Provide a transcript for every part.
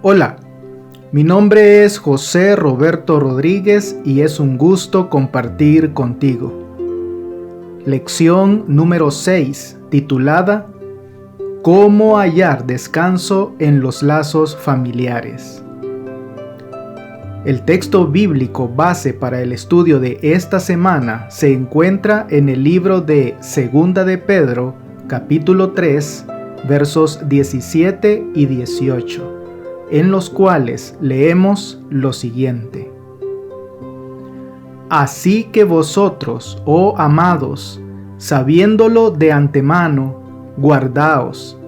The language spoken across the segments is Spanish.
Hola, mi nombre es José Roberto Rodríguez y es un gusto compartir contigo. Lección número 6, titulada ¿Cómo hallar descanso en los lazos familiares? El texto bíblico base para el estudio de esta semana se encuentra en el libro de Segunda de Pedro, capítulo 3, versos 17 y 18. En los cuales leemos lo siguiente: Así que vosotros, oh amados, sabiéndolo de antemano, guardaos,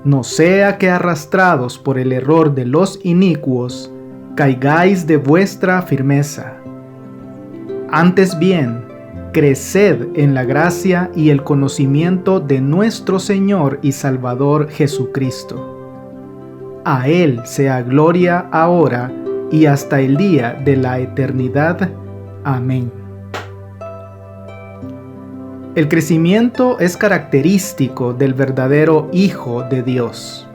no sea que arrastrados por el error de los inicuos, caigáis de vuestra firmeza. Antes bien, creced en la gracia y el conocimiento de nuestro Señor y Salvador Jesucristo. A Él sea gloria ahora y hasta el día de la eternidad. Amén. El crecimiento es característico del verdadero Hijo de Dios,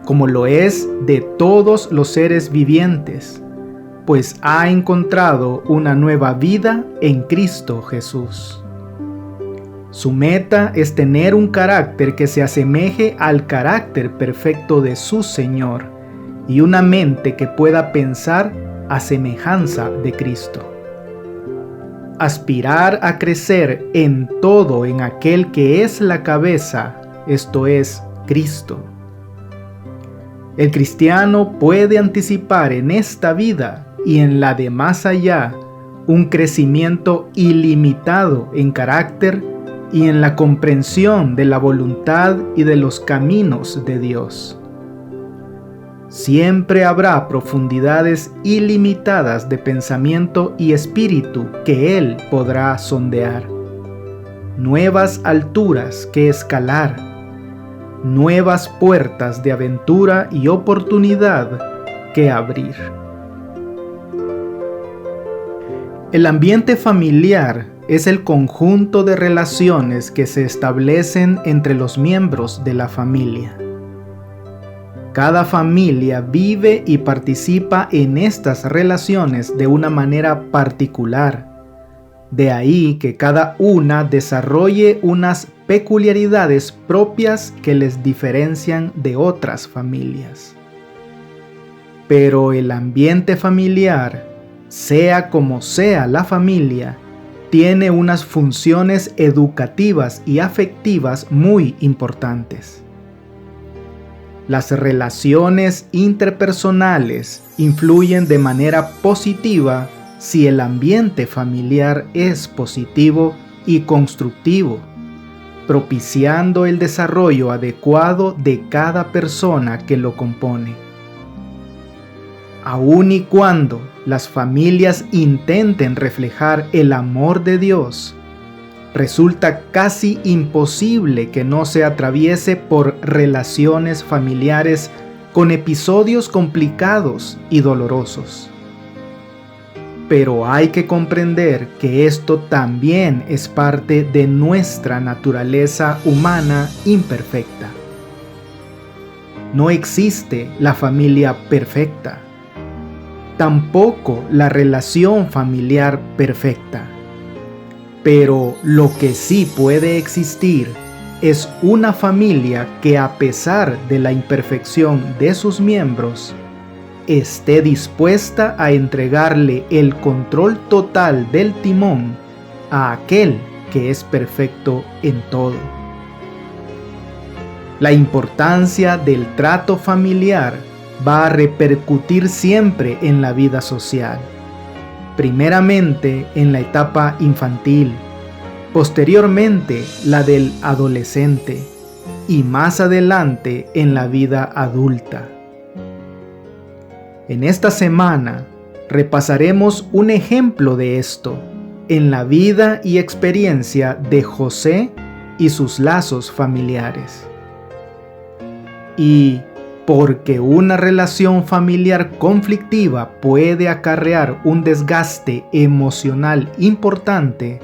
como lo es de todos los seres vivientes, pues ha encontrado una nueva vida en Cristo Jesús. Su meta es tener un carácter que se asemeje al carácter perfecto de su Señor y una mente que pueda pensar a semejanza de Cristo. Aspirar a crecer en todo en aquel que es la cabeza, esto es, Cristo. El cristiano puede anticipar en esta vida y en la de más allá un crecimiento ilimitado en carácter y en la comprensión de la voluntad y de los caminos de Dios. Siempre habrá profundidades ilimitadas de pensamiento y espíritu que Él podrá sondear, nuevas alturas que escalar, nuevas puertas de aventura y oportunidad que abrir. El ambiente familiar es el conjunto de relaciones que se establecen entre los miembros de la familia. Cada familia vive y participa en estas relaciones de una manera particular. De ahí que cada una desarrolle unas peculiaridades propias que les diferencian de otras familias. Pero el ambiente familiar, sea como sea la familia, tiene unas funciones educativas y afectivas muy importantes. Las relaciones interpersonales influyen de manera positiva si el ambiente familiar es positivo y constructivo, propiciando el desarrollo adecuado de cada persona que lo compone. Aun y cuando las familias intenten reflejar el amor de Dios, resulta casi imposible que no se atraviese por relaciones familiares con episodios complicados y dolorosos. Pero hay que comprender que esto también es parte de nuestra naturaleza humana imperfecta. No existe la familia perfecta. Tampoco la relación familiar perfecta. Pero lo que sí puede existir es una familia que, a pesar de la imperfección de sus miembros, esté dispuesta a entregarle el control total del timón a aquel que es perfecto en todo. La importancia del trato familiar va a repercutir siempre en la vida social, primeramente en la etapa infantil, posteriormente la del adolescente y más adelante en la vida adulta. En esta semana repasaremos un ejemplo de esto en la vida y experiencia de José y sus lazos familiares. Y porque una relación familiar conflictiva puede acarrear un desgaste emocional importante,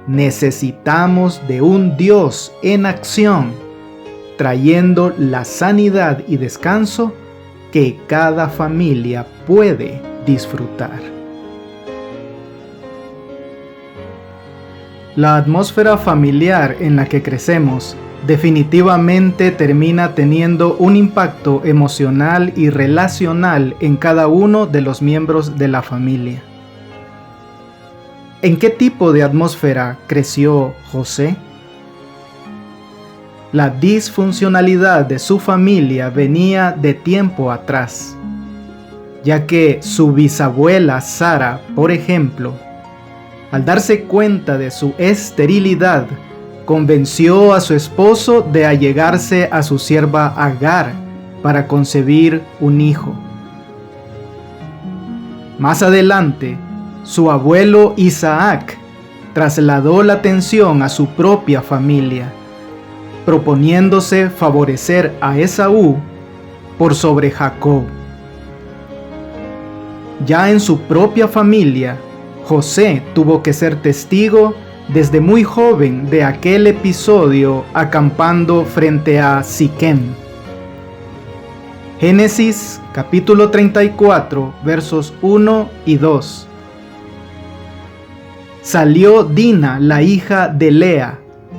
necesitamos de un Dios en acción, trayendo la sanidad y descanso que cada familia puede disfrutar. La atmósfera familiar en la que crecemos definitivamente termina teniendo un impacto emocional y relacional en cada uno de los miembros de la familia. ¿En qué tipo de atmósfera creció José? La disfuncionalidad de su familia venía de tiempo atrás, ya que su bisabuela Sara, por ejemplo, al darse cuenta de su esterilidad, convenció a su esposo de allegarse a su sierva Agar para concebir un hijo. Más adelante, su abuelo Isaac trasladó la atención a su propia familia, proponiéndose favorecer a Esaú por sobre Jacob. Ya en su propia familia, José tuvo que ser testigo desde muy joven de aquel episodio acampando frente a Siquem. Génesis capítulo 34, versos 1 y 2. Salió Dina, la hija de Lea,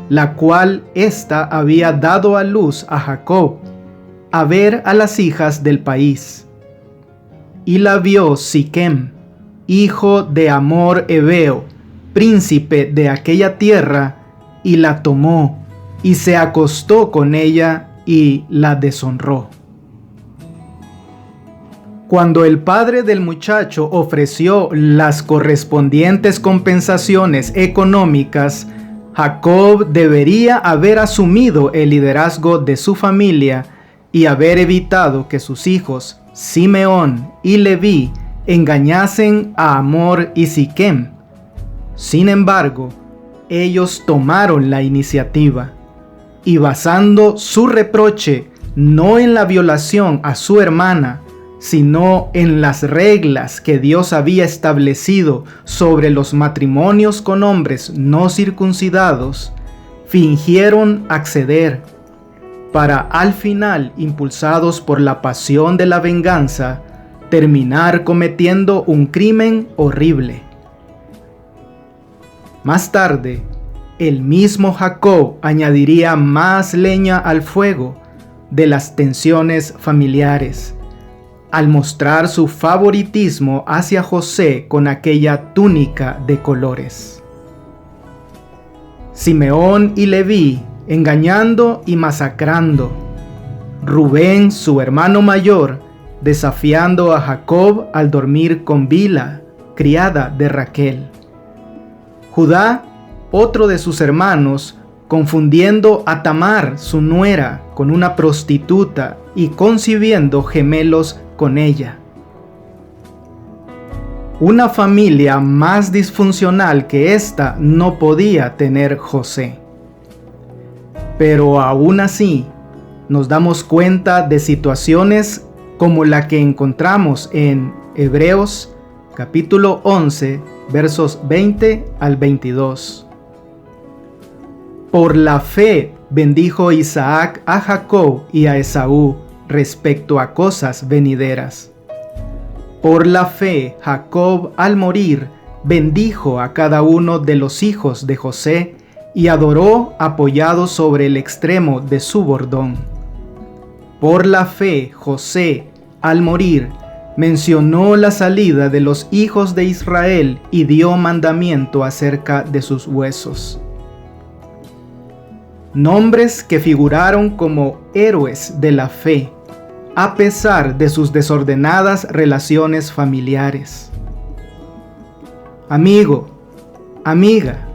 la cual ésta había dado a luz a Jacob, a ver a las hijas del país. Y la vio Siquem, hijo de Hamor Heveo, príncipe de aquella tierra, y la tomó, y se acostó con ella, y la deshonró. Cuando el padre del muchacho ofreció las correspondientes compensaciones económicas, Jacob debería haber asumido el liderazgo de su familia y haber evitado que sus hijos, Simeón y Leví, engañasen a Hamor y Siquem. Sin embargo, ellos tomaron la iniciativa y, basando su reproche no en la violación a su hermana, sino en las reglas que Dios había establecido sobre los matrimonios con hombres no circuncidados, fingieron acceder para al final, impulsados por la pasión de la venganza, terminar cometiendo un crimen horrible. Más tarde, el mismo Jacob añadiría más leña al fuego de las tensiones familiares, al mostrar su favoritismo hacia José con aquella túnica de colores. Simeón y Leví engañando y masacrando. Rubén, su hermano mayor, desafiando a Jacob al dormir con Bila, criada de Raquel. Judá, otro de sus hermanos, confundiendo a Tamar, su nuera, con una prostituta y concibiendo gemelos con ella. Una familia más disfuncional que esta no podía tener José. Pero aún así, nos damos cuenta de situaciones como la que encontramos en Hebreos capítulo 11, versos 20 al 22. Por la fe bendijo Isaac a Jacob y a Esaú respecto a cosas venideras. Por la fe Jacob al morir bendijo a cada uno de los hijos de José y adoró apoyado sobre el extremo de su bordón. Por la fe José al morir mencionó la salida de los hijos de Israel y dio mandamiento acerca de sus huesos. Nombres que figuraron como héroes de la fe, a pesar de sus desordenadas relaciones familiares. Amigo, amiga,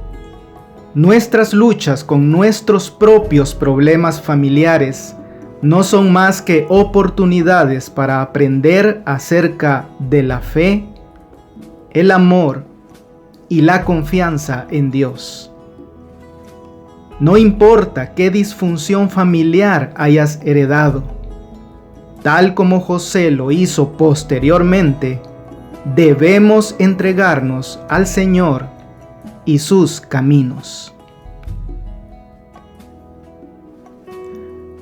nuestras luchas con nuestros propios problemas familiares no son más que oportunidades para aprender acerca de la fe, el amor y la confianza en Dios. No importa qué disfunción familiar hayas heredado, tal como José lo hizo posteriormente, debemos entregarnos al Señor y sus caminos.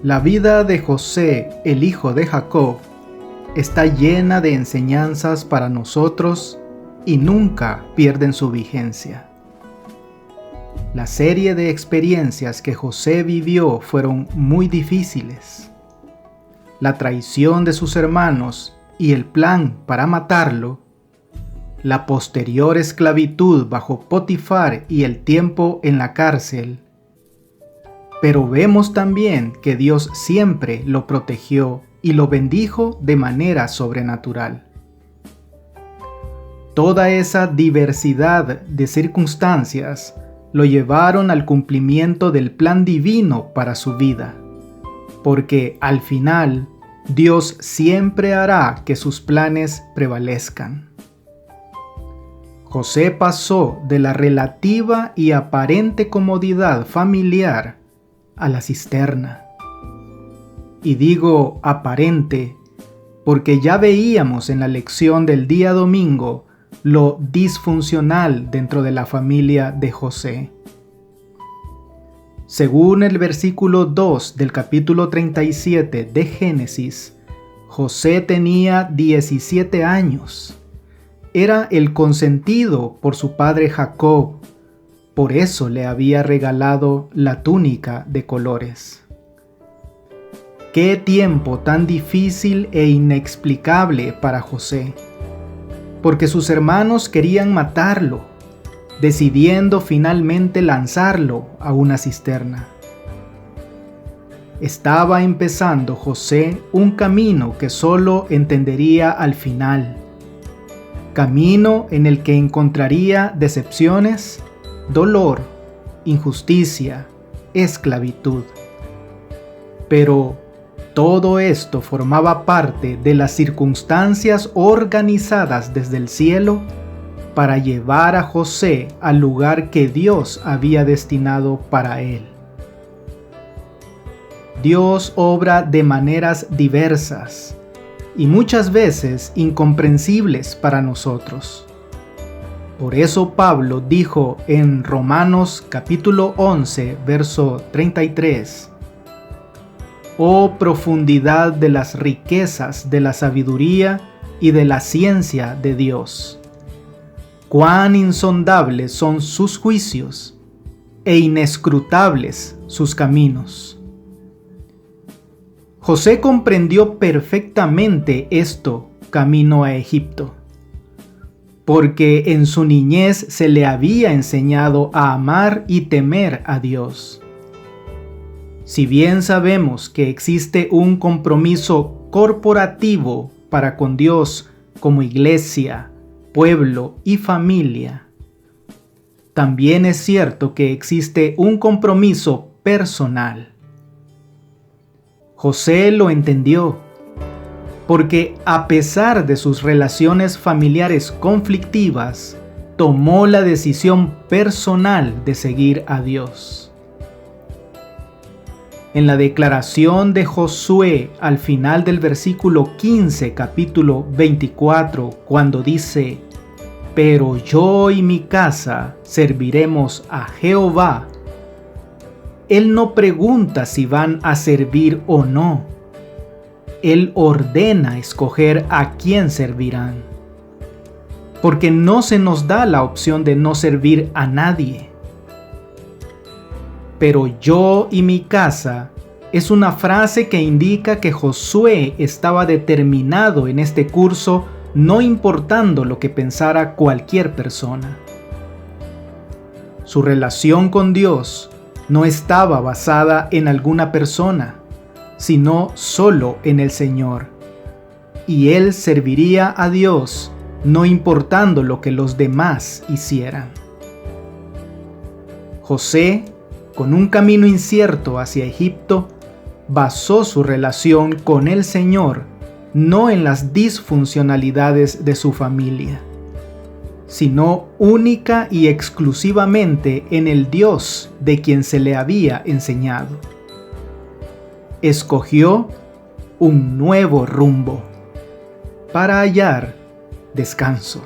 La vida de José, el hijo de Jacob, está llena de enseñanzas para nosotros y nunca pierden su vigencia. La serie de experiencias que José vivió fueron muy difíciles. La traición de sus hermanos y el plan para matarlo, la posterior esclavitud bajo Potifar y el tiempo en la cárcel. Pero vemos también que Dios siempre lo protegió y lo bendijo de manera sobrenatural. Toda esa diversidad de circunstancias lo llevaron al cumplimiento del plan divino para su vida, porque al final Dios siempre hará que sus planes prevalezcan. José pasó de la relativa y aparente comodidad familiar a la cisterna. Y digo aparente porque ya veíamos en la lección del día domingo lo disfuncional dentro de la familia de José. Según el versículo 2 del capítulo 37 de Génesis, José tenía 17 años. Era el consentido por su padre Jacob, por eso le había regalado la túnica de colores. ¡Qué tiempo tan difícil e inexplicable para José! Porque sus hermanos querían matarlo, decidiendo finalmente lanzarlo a una cisterna. Estaba empezando José un camino que solo entendería al final. Camino en el que encontraría decepciones, dolor, injusticia, esclavitud. Pero todo esto formaba parte de las circunstancias organizadas desde el cielo para llevar a José al lugar que Dios había destinado para él. Dios obra de maneras diversas y muchas veces incomprensibles para nosotros. Por eso Pablo dijo en Romanos capítulo 11, verso 33, «Oh profundidad de las riquezas de la sabiduría y de la ciencia de Dios! Cuán insondables son sus juicios e inescrutables sus caminos». José comprendió perfectamente esto camino a Egipto, porque en su niñez se le había enseñado a amar y temer a Dios. Si bien sabemos que existe un compromiso corporativo para con Dios como iglesia, pueblo y familia, también es cierto que existe un compromiso personal. José lo entendió, porque a pesar de sus relaciones familiares conflictivas, tomó la decisión personal de seguir a Dios. En la declaración de Josué al final del versículo 15, capítulo 24, cuando dice, «Pero yo y mi casa serviremos a Jehová», Él no pregunta si van a servir o no. Él ordena escoger a quién servirán. Porque no se nos da la opción de no servir a nadie. Pero yo y mi casa es una frase que indica que Josué estaba determinado en este curso, no importando lo que pensara cualquier persona. Su relación con Dios no estaba basada en alguna persona, sino solo en el Señor. Y él serviría a Dios, no importando lo que los demás hicieran. José, con un camino incierto hacia Egipto, basó su relación con el Señor no en las disfuncionalidades de su familia, sino única y exclusivamente en el Dios de quien se le había enseñado. Escogió un nuevo rumbo para hallar descanso.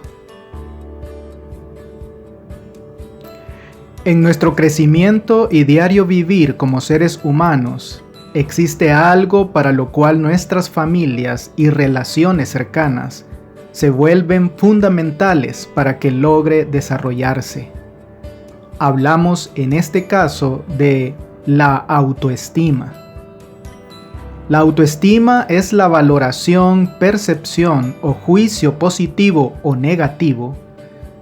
En nuestro crecimiento y diario vivir como seres humanos, existe algo para lo cual nuestras familias y relaciones cercanas se vuelven fundamentales para que logre desarrollarse. Hablamos en este caso de la autoestima. La autoestima es la valoración, percepción o juicio positivo o negativo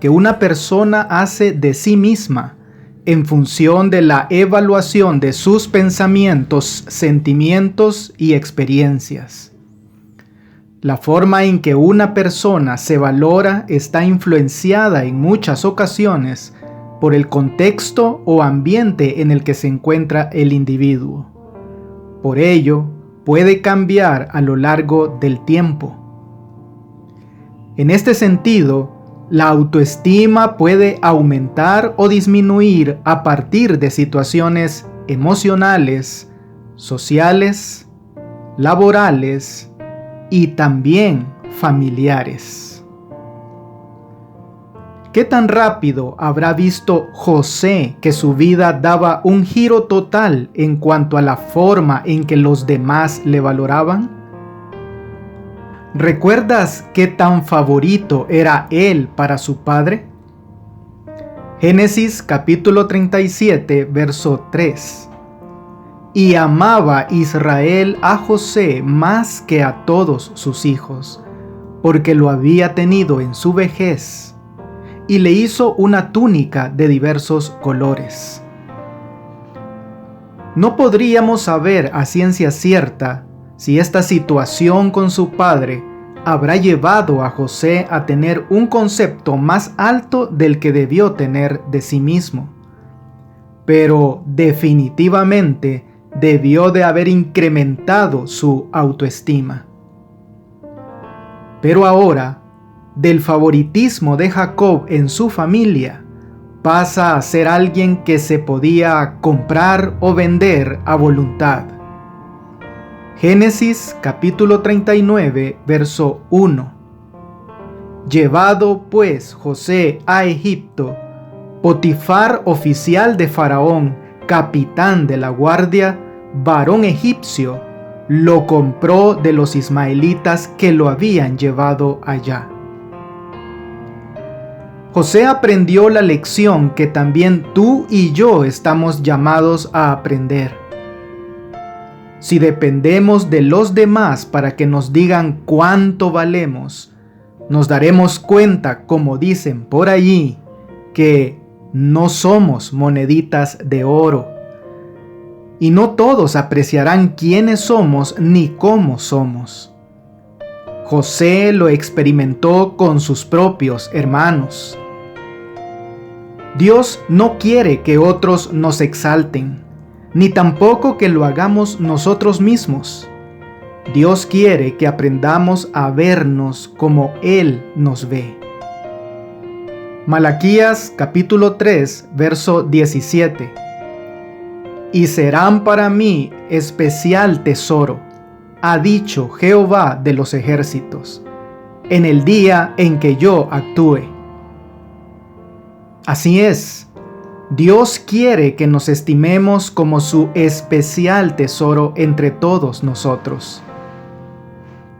que una persona hace de sí misma en función de la evaluación de sus pensamientos, sentimientos y experiencias. La forma en que una persona se valora está influenciada en muchas ocasiones por el contexto o ambiente en el que se encuentra el individuo. Por ello, puede cambiar a lo largo del tiempo. En este sentido, la autoestima puede aumentar o disminuir a partir de situaciones emocionales, sociales, laborales y también familiares. ¿Qué tan rápido habrá visto José que su vida daba un giro total en cuanto a la forma en que los demás le valoraban? ¿Recuerdas qué tan favorito era él para su padre? Génesis capítulo 37, verso 3. Y amaba Israel a José más que a todos sus hijos, porque lo había tenido en su vejez, y le hizo una túnica de diversos colores. No podríamos saber a ciencia cierta si esta situación con su padre habrá llevado a José a tener un concepto más alto del que debió tener de sí mismo, pero definitivamente debió de haber incrementado su autoestima. Pero ahora, del favoritismo de Jacob en su familia, pasa a ser alguien que se podía comprar o vender a voluntad. Génesis capítulo 39, verso 1. Llevado pues José a Egipto, Potifar, oficial de Faraón, capitán de la guardia, varón egipcio, lo compró de los ismaelitas que lo habían llevado allá. José aprendió la lección que también tú y yo estamos llamados a aprender. Si dependemos de los demás para que nos digan cuánto valemos, nos daremos cuenta, como dicen por allí, que no somos moneditas de oro. Y no todos apreciarán quiénes somos ni cómo somos. José lo experimentó con sus propios hermanos. Dios no quiere que otros nos exalten, ni tampoco que lo hagamos nosotros mismos. Dios quiere que aprendamos a vernos como Él nos ve. Malaquías capítulo 3, verso 17. Y serán para mí especial tesoro, ha dicho Jehová de los ejércitos, en el día en que yo actúe. Así es. Dios quiere que nos estimemos como su especial tesoro entre todos nosotros.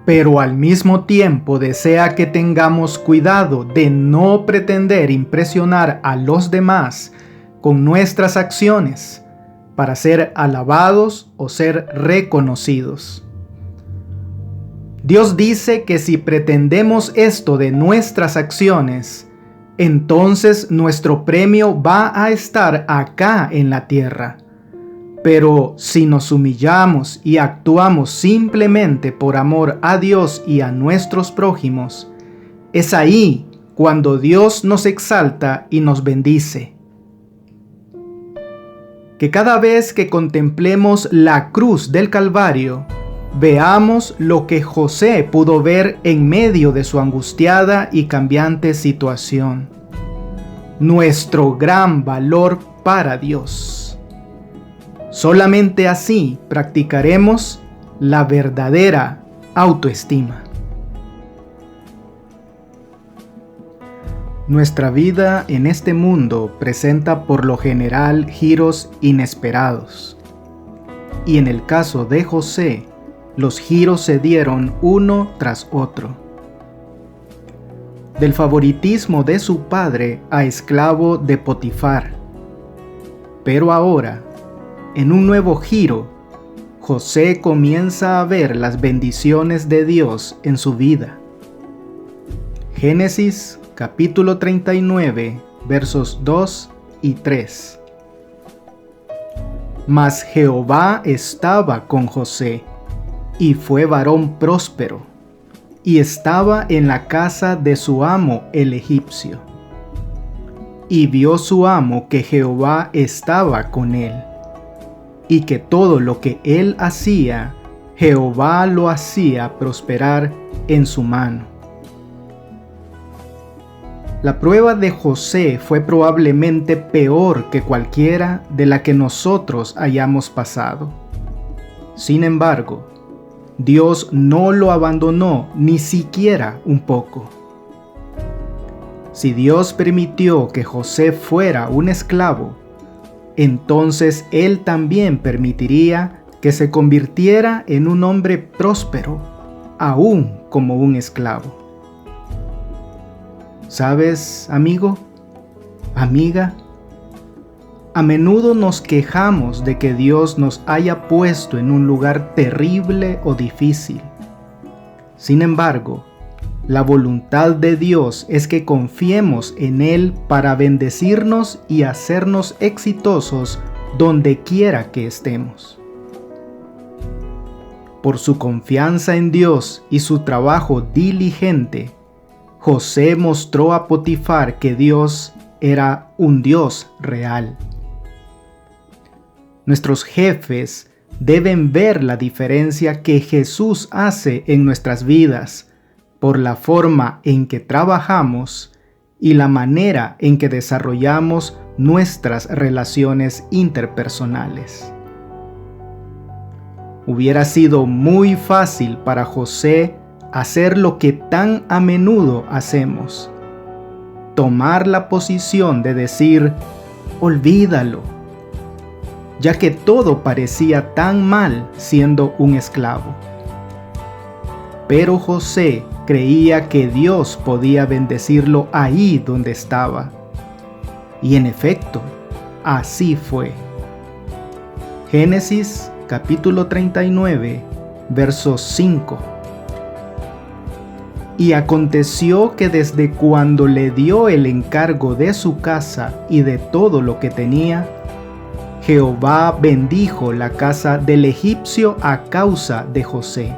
Pero al mismo tiempo desea que tengamos cuidado de no pretender impresionar a los demás con nuestras acciones para ser alabados o ser reconocidos. Dios dice que si pretendemos esto de nuestras acciones, entonces nuestro premio va a estar acá en la tierra. Pero si nos humillamos y actuamos simplemente por amor a Dios y a nuestros prójimos, es ahí cuando Dios nos exalta y nos bendice. Que cada vez que contemplemos la cruz del Calvario, veamos lo que José pudo ver en medio de su angustiada y cambiante situación. Nuestro gran valor para Dios. Solamente así practicaremos la verdadera autoestima. Nuestra vida en este mundo presenta por lo general giros inesperados. y en el caso de José, los giros se dieron uno tras otro. Del favoritismo de su padre a esclavo de Potifar. Pero ahora, en un nuevo giro, José comienza a ver las bendiciones de Dios en su vida. Génesis capítulo 39, versos 2 y 3. Mas Jehová estaba con José, y fue varón próspero, y estaba en la casa de su amo el egipcio. Y vio su amo que Jehová estaba con él, y que todo lo que él hacía, Jehová lo hacía prosperar en su mano. La prueba de José fue probablemente peor que cualquiera de la que nosotros hayamos pasado. Sin embargo, Dios no lo abandonó ni siquiera un poco. Si Dios permitió que José fuera un esclavo, entonces Él también permitiría que se convirtiera en un hombre próspero, aún como un esclavo. ¿Sabes, amigo? Amiga, a menudo nos quejamos de que Dios nos haya puesto en un lugar terrible o difícil. Sin embargo, la voluntad de Dios es que confiemos en Él para bendecirnos y hacernos exitosos donde quiera que estemos. Por su confianza en Dios y su trabajo diligente, José mostró a Potifar que Dios era un Dios real. Nuestros jefes deben ver la diferencia que Jesús hace en nuestras vidas por la forma en que trabajamos y la manera en que desarrollamos nuestras relaciones interpersonales. Hubiera sido muy fácil para José hacer lo que tan a menudo hacemos: tomar la posición de decir, olvídalo, ya que todo parecía tan mal siendo un esclavo. Pero José creía que Dios podía bendecirlo ahí donde estaba. Y en efecto, así fue. Génesis capítulo 39, verso 5. Y aconteció que desde cuando le dio el encargo de su casa y de todo lo que tenía, Jehová bendijo la casa del egipcio a causa de José.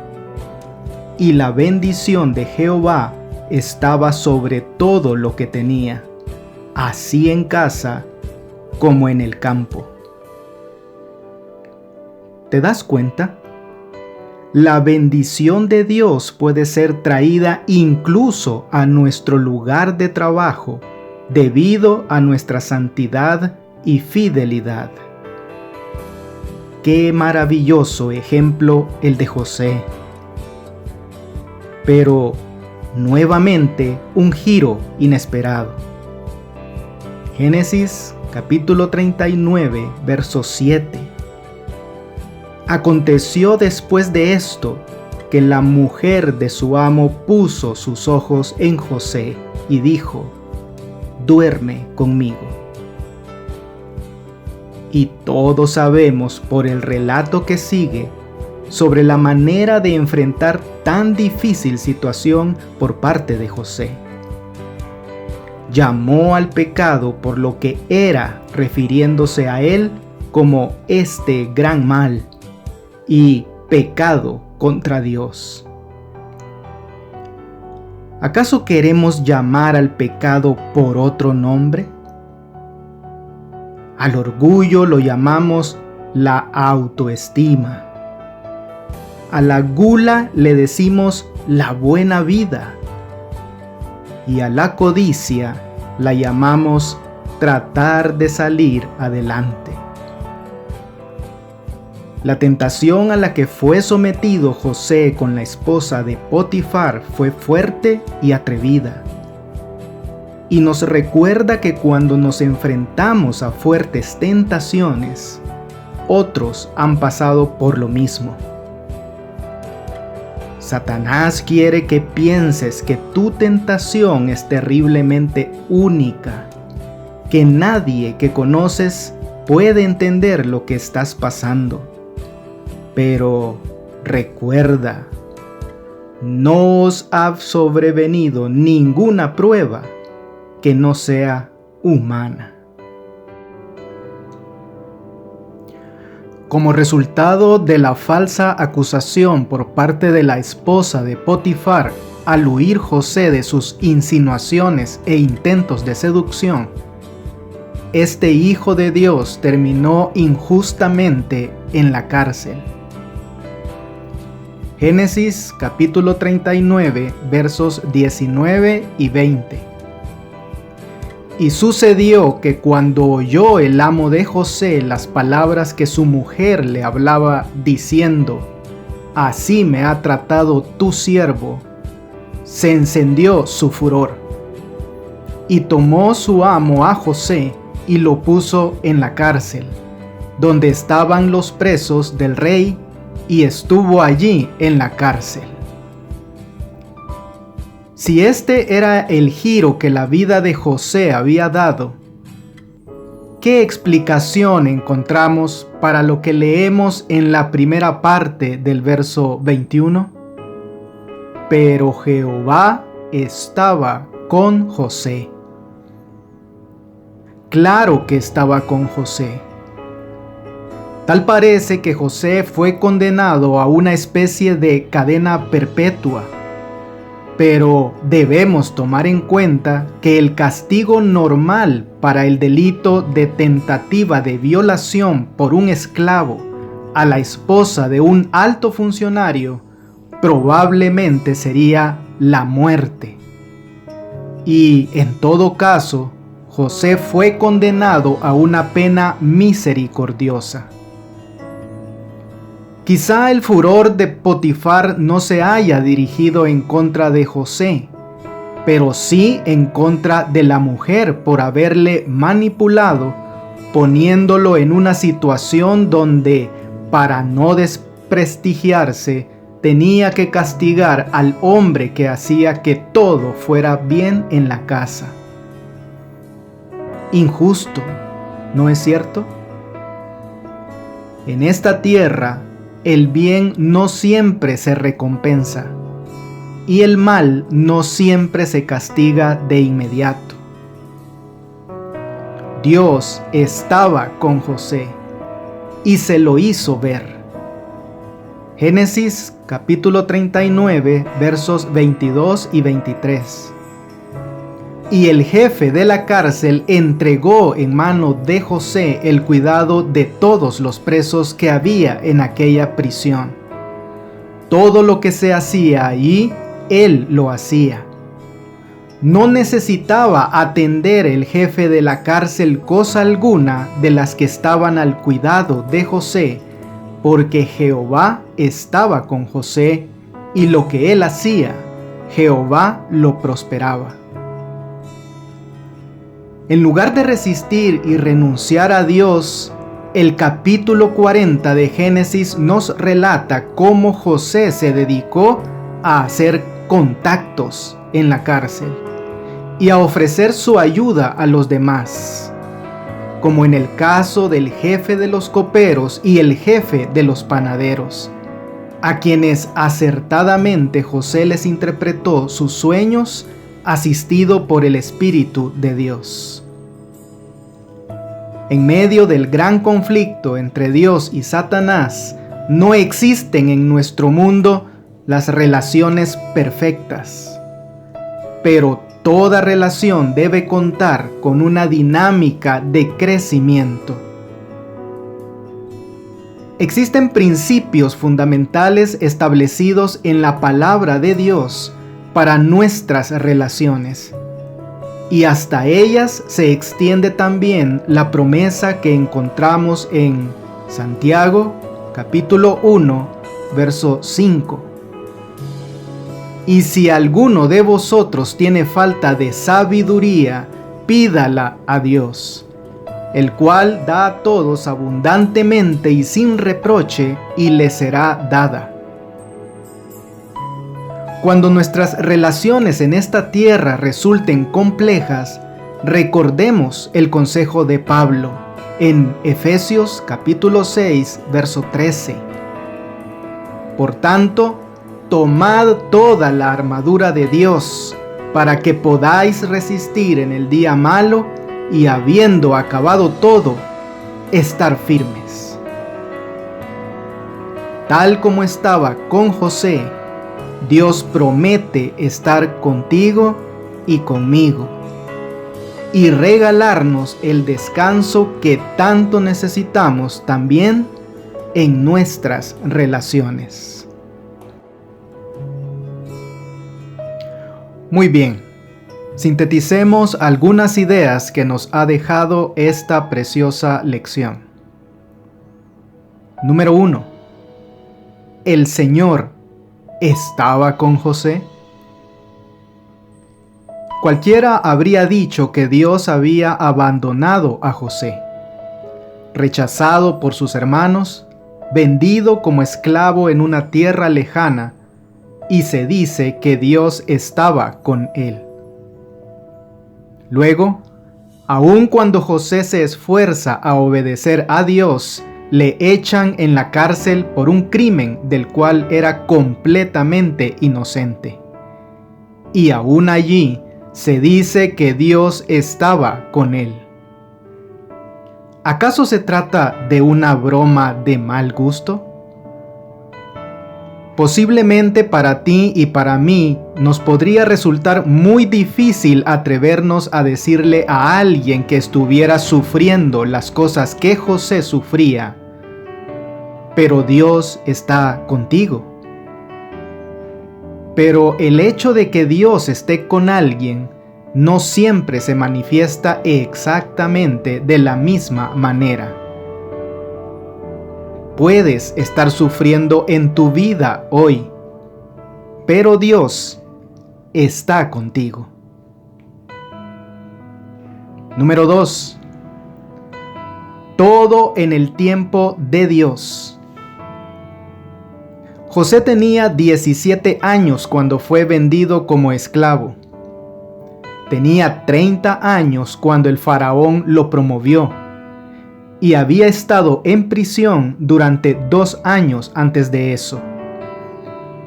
Y la bendición de Jehová estaba sobre todo lo que tenía, así en casa como en el campo. ¿Te das cuenta? La bendición de Dios puede ser traída incluso a nuestro lugar de trabajo debido a nuestra santidad y fidelidad. Qué maravilloso ejemplo el de José. Pero, nuevamente, un giro inesperado. Génesis capítulo 39, verso 7. Aconteció después de esto que la mujer de su amo puso sus ojos en José y dijo, duerme conmigo. Y todos sabemos por el relato que sigue sobre la manera de enfrentar tan difícil situación por parte de José. Llamó al pecado por lo que era, refiriéndose a él como este gran mal y pecado contra Dios. ¿Acaso queremos llamar al pecado por otro nombre? Al orgullo lo llamamos la autoestima. A la gula le decimos la buena vida. Y a la codicia la llamamos tratar de salir adelante. La tentación a la que fue sometido José con la esposa de Potifar fue fuerte y atrevida. Y nos recuerda que cuando nos enfrentamos a fuertes tentaciones, otros han pasado por lo mismo. Satanás quiere que pienses que tu tentación es terriblemente única, que nadie que conoces puede entender lo que estás pasando. Pero recuerda, no os ha sobrevenido ninguna prueba que no sea humana. Como resultado de la falsa acusación por parte de la esposa de Potifar al huir José de sus insinuaciones e intentos de seducción, este hijo de Dios terminó injustamente en la cárcel. Génesis capítulo 39, versos 19 y 20. Y sucedió que cuando oyó el amo de José las palabras que su mujer le hablaba, diciendo: así me ha tratado tu siervo, se encendió su furor. Y tomó su amo a José y lo puso en la cárcel, donde estaban los presos del rey, y estuvo allí en la cárcel. Si este era el giro que la vida de José había dado, ¿qué explicación encontramos para lo que leemos en la primera parte del verso 21? Pero Jehová estaba con José. Claro que estaba con José. Tal parece que José fue condenado a una especie de cadena perpetua. Pero debemos tomar en cuenta que el castigo normal para el delito de tentativa de violación por un esclavo a la esposa de un alto funcionario probablemente sería la muerte. Y en todo caso, José fue condenado a una pena misericordiosa. Quizá el furor de Potifar no se haya dirigido en contra de José, pero sí en contra de la mujer por haberle manipulado, poniéndolo en una situación donde, para no desprestigiarse, tenía que castigar al hombre que hacía que todo fuera bien en la casa. Injusto, ¿no es cierto? En esta tierra, el bien no siempre se recompensa y el mal no siempre se castiga de inmediato. Dios estaba con José y se lo hizo ver. Génesis capítulo 39, versos 22 y 23. Y el jefe de la cárcel entregó en mano de José el cuidado de todos los presos que había en aquella prisión. Todo lo que se hacía allí, él lo hacía. No necesitaba atender el jefe de la cárcel cosa alguna de las que estaban al cuidado de José, porque Jehová estaba con José, y lo que él hacía, Jehová lo prosperaba. En lugar de resistir y renunciar a Dios, el capítulo 40 de Génesis nos relata cómo José se dedicó a hacer contactos en la cárcel y a ofrecer su ayuda a los demás, como en el caso del jefe de los coperos y el jefe de los panaderos, a quienes acertadamente José les interpretó sus sueños asistido por el Espíritu de Dios. En medio del gran conflicto entre Dios y Satanás, no existen en nuestro mundo las relaciones perfectas. Pero toda relación debe contar con una dinámica de crecimiento. Existen principios fundamentales establecidos en la palabra de Dios para nuestras relaciones. Y hasta ellas se extiende también la promesa que encontramos en Santiago, capítulo 1, verso 5. Y si alguno de vosotros tiene falta de sabiduría, pídala a Dios, el cual da a todos abundantemente y sin reproche, y le será dada. Cuando nuestras relaciones en esta tierra resulten complejas, recordemos el consejo de Pablo en Efesios capítulo 6, verso 13. Por tanto, tomad toda la armadura de Dios, para que podáis resistir en el día malo, y habiendo acabado todo, estar firmes. Tal como estaba con José, Dios promete estar contigo y conmigo, y regalarnos el descanso que tanto necesitamos también en nuestras relaciones. Muy bien, sinteticemos algunas ideas que nos ha dejado esta preciosa lección. Número 1. ¿El Señor estaba con José? Cualquiera habría dicho que Dios había abandonado a José, rechazado por sus hermanos, vendido como esclavo en una tierra lejana, y se dice que Dios estaba con él. Luego, aun cuando José se esfuerza a obedecer a Dios, le echan en la cárcel por un crimen del cual era completamente inocente. Y aún allí se dice que Dios estaba con él. ¿Acaso se trata de una broma de mal gusto? Posiblemente para ti y para mí nos podría resultar muy difícil atrevernos a decirle a alguien que estuviera sufriendo las cosas que José sufría, pero Dios está contigo. Pero el hecho de que Dios esté con alguien no siempre se manifiesta exactamente de la misma manera. Puedes estar sufriendo en tu vida hoy, pero Dios está contigo. Número 2. Todo en el tiempo de Dios. José tenía 17 años cuando fue vendido como esclavo. Tenía 30 años cuando el faraón lo promovió. Y había estado en prisión durante 2 años antes de eso.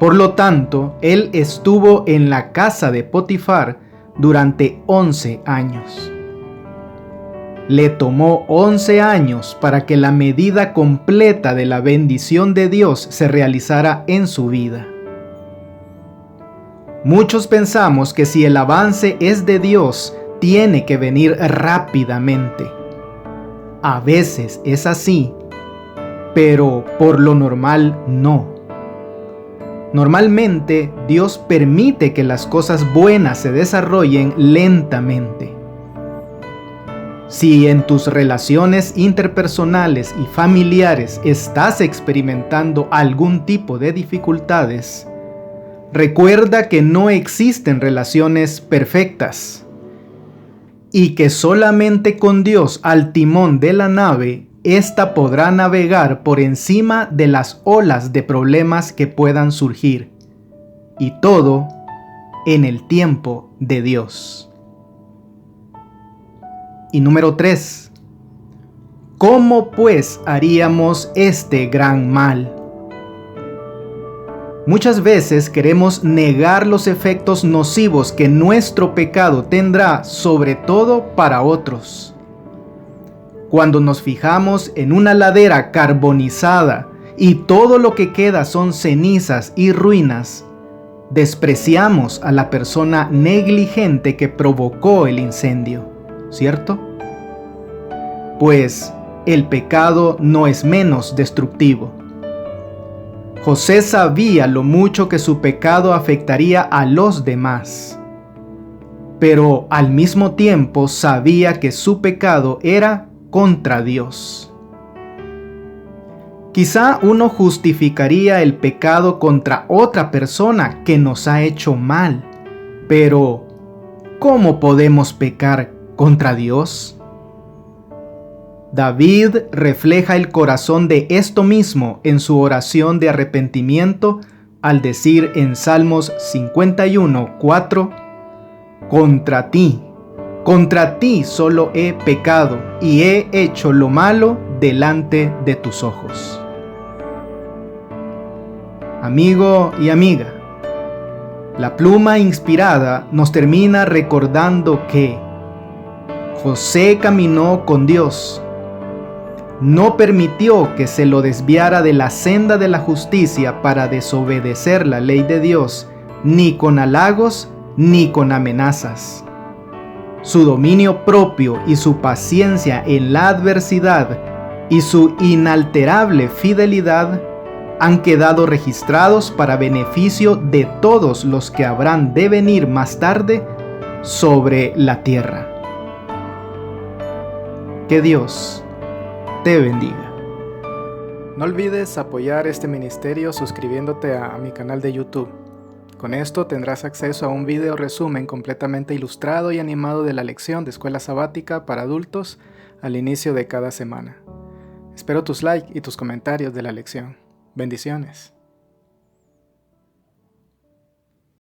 Por lo tanto, él estuvo en la casa de Potifar durante 11 años. Le tomó 11 años para que la medida completa de la bendición de Dios se realizara en su vida. Muchos pensamos que si el avance es de Dios, tiene que venir rápidamente. A veces es así, pero por lo normal no. Normalmente Dios permite que las cosas buenas se desarrollen lentamente. Si en tus relaciones interpersonales y familiares estás experimentando algún tipo de dificultades, recuerda que no existen relaciones perfectas. Y que solamente con Dios al timón de la nave, ésta podrá navegar por encima de las olas de problemas que puedan surgir. Y todo en el tiempo de Dios. Y número 3. ¿Cómo pues haríamos este gran mal? Muchas veces queremos negar los efectos nocivos que nuestro pecado tendrá, sobre todo para otros. Cuando nos fijamos en una ladera carbonizada y todo lo que queda son cenizas y ruinas, despreciamos a la persona negligente que provocó el incendio, ¿cierto? Pues el pecado no es menos destructivo. José sabía lo mucho que su pecado afectaría a los demás, pero al mismo tiempo sabía que su pecado era contra Dios. Quizá uno justificaría el pecado contra otra persona que nos ha hecho mal, pero ¿cómo podemos pecar contra Dios? David refleja el corazón de esto mismo en su oración de arrepentimiento al decir en Salmos 51:4, contra ti solo he pecado y he hecho lo malo delante de tus ojos. Amigo y amiga, la pluma inspirada nos termina recordando que José caminó con Dios. No permitió que se lo desviara de la senda de la justicia para desobedecer la ley de Dios, ni con halagos ni con amenazas. Su dominio propio y su paciencia en la adversidad y su inalterable fidelidad han quedado registrados para beneficio de todos los que habrán de venir más tarde sobre la tierra. Que Dios te bendiga. No olvides apoyar este ministerio suscribiéndote a mi canal de YouTube. Con esto tendrás acceso a un video resumen completamente ilustrado y animado de la lección de escuela sabática para adultos al inicio de cada semana. Espero tus likes y tus comentarios de la lección. Bendiciones.